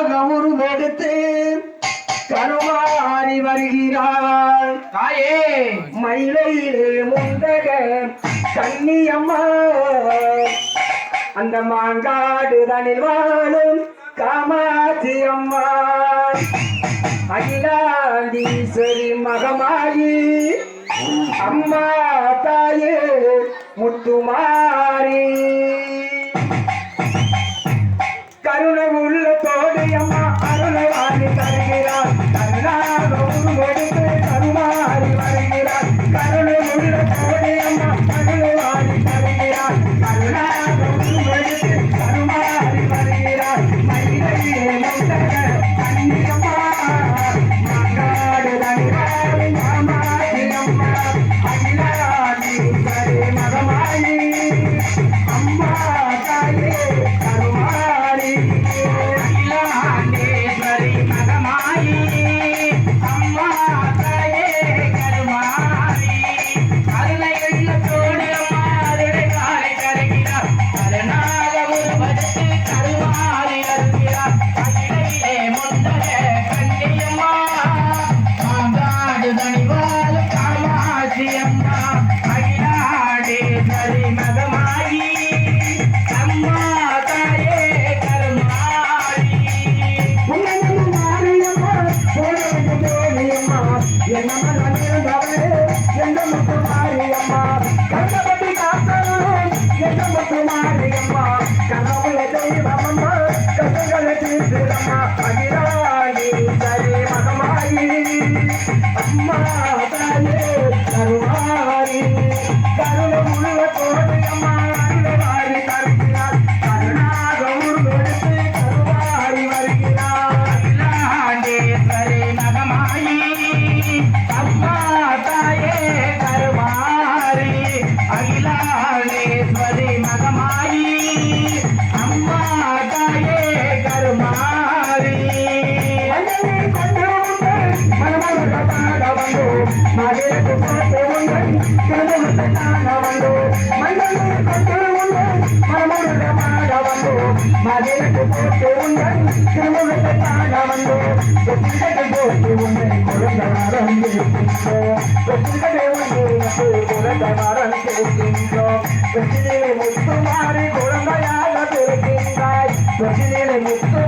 உருவெடுத்து கருமாறி வருகிறாள் தாயே மயிலையிலே முந்தக கன்னியம்மா அந்த மாங்காடு தனில் வாழும் காமாட்சி அம்மா அகிலாண்டீஸ்வரி மகமாயி அம்மா தாயே முத்துமாரி கருணை உள்ள தோடு அம்மா அருளை வாங்கி தருகிறார் கருணாக உருவெடுத்து கருமாறி வருகிறார் கருணை உள்ள தோடு அம்மா அருளை வாங்கி தருகிறார் கருணாக உருவெடுத்து கருமாறி வருகிறார் மயிலையே முந்தக கன்னியம்மா மாங்காடு தனிவாழி மாமாடி அம்மா அகிலாண்டீஸ்வரி மகமாயி அம்மா தாயே கருமாரி அகிலாண்டேஸ்வரி மகமாயி அம்மா தாயே கருமாரி அருளையுள்ள தோடு அம்மா அருளை காலை கருகிறார் அருணாக உருவெடுத்து கருமாறி வருகிறார் அகிலையிலே முந்தக கன்னியம்மா மாங்காடு தனிவாழ் காமாட்சி அம்மா அகிலாண்டேஸ்வரி மகமாயி அம்மா தாயே கருமாரி மாரியம்மா போலியம்மா என்ன மனதிருந்தவளே எந்த முத்து மாரியம்மா கண்டபடி காத்தவளே எந்த முத்து மாரியம்மா கனவுல தெய்வமம்மா கசங்களை தீர்த்திடம்மா அகிலாண்டீஸ்வரி மகமாயி அம்மா தாயே கருமாரி கருணை உள்ள தோடு அம்மா அருள்வாரி தருகிறார் கருணாக உருவெடுத்து கருவாரி வருகிறார் அகிலாண்டேஸ்வரி மகமாயி அம்மா தாயே கருமாரி அகிலாண்டேஸ்வரி மகமாயி அம்மா தாயே கருமாரி மன்னனை கொண்டு மனமக பாட வந்தோ மகிழ்ந்து போட்டு உங்கள் திருமுகத்தை காண வந்தோ மன்னனை கொண்டு மனமக பாட வந்தோ மகிழ்ந்து போட்டு உங்கள் திருமுகத்தை காண வந்தோ ஒத்திகை போட்டு உன்னை குழந்த வாரம் கேட்கின்றோ ஒத்திகை உன்னை குழந்த வாரம் கேட்கின்றோ வெற்றிலே முத்துமாறி குழந்தையாக பிறக்கின்றாய் வெற்றிலே முத்து